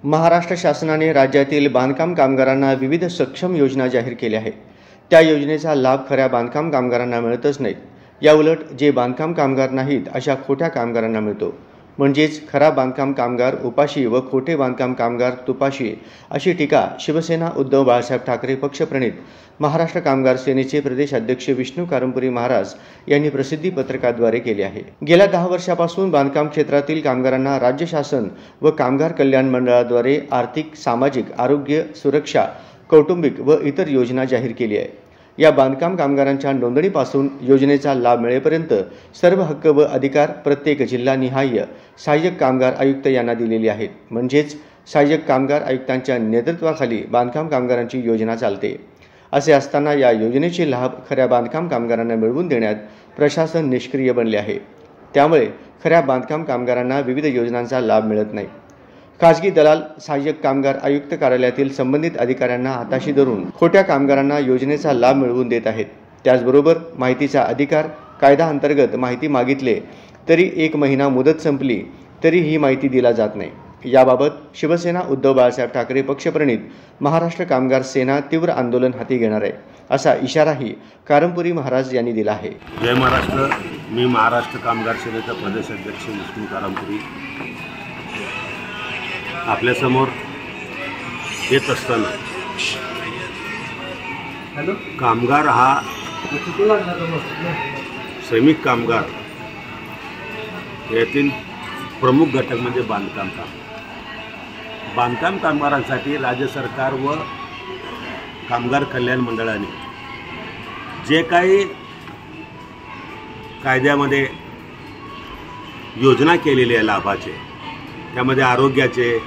महाराष्ट्र शासनाने राज्यातील बांधकाम कामगारांना विविध सक्षम योजना जाहीर केल्या आहेत। त्या योजनेचा लाभ खऱ्या बांधकाम कामगारांना मिळतच नाही। याउलट जे बांधकाम कामगार नाहीत अशा खोट्या कामगारांना मिळतो। म्हणजेच खरा बांधकाम कामगार उपाशी व खोटे बांधकाम कामगार तुपाशी अशी टीका शिवसेना उद्धव बाळासाहेब ठाकरे पक्षप्रणित महाराष्ट्र कामगार सेनेचे प्रदेश अध्यक्ष विष्णू कारंपुरी महाराज यांनी प्रसिद्धी पत्रकाद्वारे केली आहे। गेल्या 10 वर्षापासून बांधकाम क्षेत्रातील कामगारांना राज्य शासन व कामगार कल्याण मंडळाद्वारे आर्थिक, सामाजिक, आरोग्य, सुरक्षा, कौटुंबिक व इतर योजना जाहीर केली आहे। या बांधकाम कामगारांच्या नोंदणीपासून योजनेचा लाभ मिळेपर्यंत सर्व हक्क व अधिकार प्रत्येक जिल्हानिहाय सहाय्यक कामगार आयुक्त यांना दिलेली आहेत। म्हणजेच सहाय्यक कामगार आयुक्तांच्या नेतृत्वाखाली बांधकाम कामगारांची योजना चालते। असे असताना या योजनेचे लाभ खऱ्या बांधकाम कामगारांना मिळवून देण्यात प्रशासन निष्क्रिय बनले आहे। त्यामुळे खऱ्या बांधकाम कामगारांना विविध योजनांचा लाभ मिळत नाही। खासगी दलाल सहाय्यक कामगार आयुक्त कार्यालयातील संबंधित अधिकाऱ्यांना हाताशी धरून खोट्या कामगारांना योजनेचा लाभ मिळवून देत आहेत। त्याचबरोबर माहितीचा अधिकार कायदा अंतर्गत माहिती मागितले तरी 1 महिना मुदत संपली तरी ही माहिती दिला जात नाही। याबाबत शिवसेना उद्धव बाळासाहेब ठाकरे पक्षप्रणित महाराष्ट्र कामगार सेना तीव्र आंदोलन हाती घेणार आहे, असा इशाराही कारंपुरी महाराज यांनी दिला आहे। जय महाराष्ट्र। मी महाराष्ट्र कामगार सेनेचा प्रदेश अध्यक्ष विष्णू कारंपुरी आपल्या समोर येत असताना कामगार हा श्रमिक कामगार यातील प्रमुख घटक म्हणजे बांधकाम कामगारांसाठी राज्य सरकार व कामगार कल्याण मंडळाने जे काही कायद्यामध्ये योजना केलेली आहे लाभाचे, त्यामध्ये आरोग्याचे,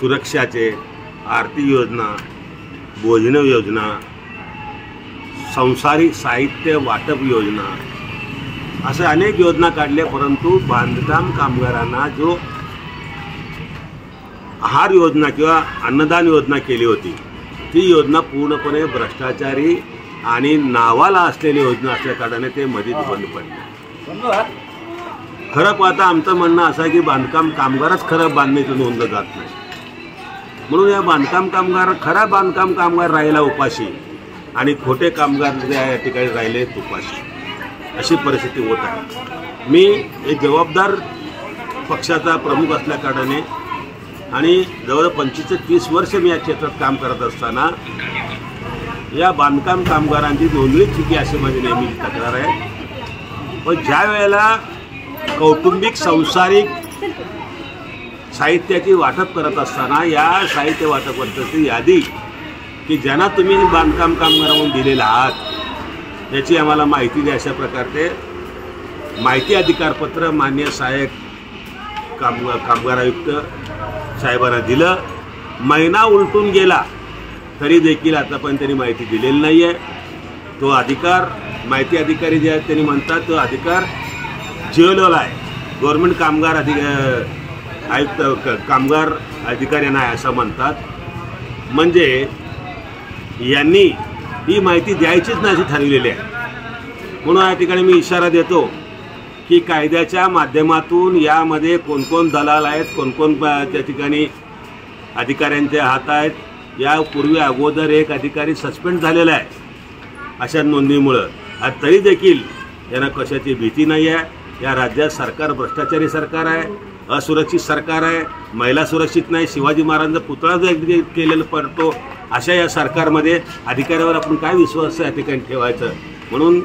सुरक्षाचे, आर्थिक योजना, भोजन योजना, सांसारिक साहित्य वाटप योजना असे अनेक योजना काढल्या। परंतु बांधकाम कामगारांना जो आहार योजना किंवा अन्नदान योजना केली होती ती योजना पूर्णपणे भ्रष्टाचारी आणि नावाला असलेली योजना असल्या कारणाने ते मध्येच बंद पडले। खरं पाहता आमचं म्हणणं असं आहे की बांधकाम कामगारच खरं बांधणीचं नोंदलं जात नाही, म्हणून या खरा बांधकाम कामगार राहिला उपाशी आणि खोटे कामगार या ठिकाणी राहिले तुपाशी, अशी परिस्थिती होत आहे। मी एक जबाबदार पक्षाचा प्रमुख असल्या कारणाने आणि जवळ 25 ते 30 वर्ष मी या क्षेत्रात काम करत असताना या बांधकाम कामगारांची नोंदणी चुकी अशी माझी नेहमी तक्रार आहे। पण ज्या वेळेला कौटुंबिक सांसारिक साहित्याची वाटप करत असताना या साहित्य वाटपाची यादी की ज्यांना तुम्ही बांधकाम कामगार म्हणून दिलेला आहात याची आम्हाला माहिती द्या, अशा प्रकारचे माहिती अधिकारपत्र माननीय सहाय्यक कामगार आयुक्त साहेबांना दिलं। महिना उलटून गेला तरी देखील आतापर्यंत त्यांनी माहिती दिलेली नाही आहे। तो अधिकार माहिती अधिकारी जे आहेत त्यांनी म्हणतात तो अधिकार जिओला आहे, गव्हर्नमेंट कामगार आयुक्त कामगार अधिकाऱ्यांना आहे असं म्हणतात। म्हणजे यांनी ही माहिती द्यायचीच नाही अशी ठरविलेली आहे। म्हणून या ठिकाणी मी इशारा देतो की कायद्याच्या माध्यमातून यामध्ये कोण दलाल आहेत, कोण त्या ठिकाणी अधिकाऱ्यांचे हात आहेत। यापूर्वी अगोदर एक अधिकारी सस्पेंड झालेला आहे अशा नोंदणीमुळं, तरी देखील यांना कशाची भीती नाही आहे। या राज्यात सरकार भ्रष्टाचारी सरकार आहे, असुरक्षित सरकार आहे, महिला सुरक्षित नाही, शिवाजी महाराजांचा पुतळा जो केलेला पडतो अशा या सरकारमध्ये अधिकाऱ्यावर आपण काय विश्वास या ठिकाणी ठेवायचं। म्हणून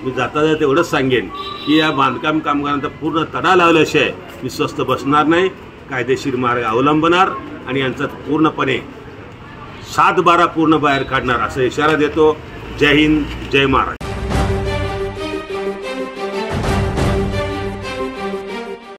मी जाता एवढंच सांगेन की या बांधकाम कामगारांचा पूर्ण तडा लावल्याशिवाय मी स्वस्थ बसणार नाही, कायदेशीर मार्ग अवलंबणार आणि यांचा पूर्णपणे 7-12 पूर्ण बाहेर काढणार असा इशारा देतो। जय हिंद, जय महाराष्ट्र।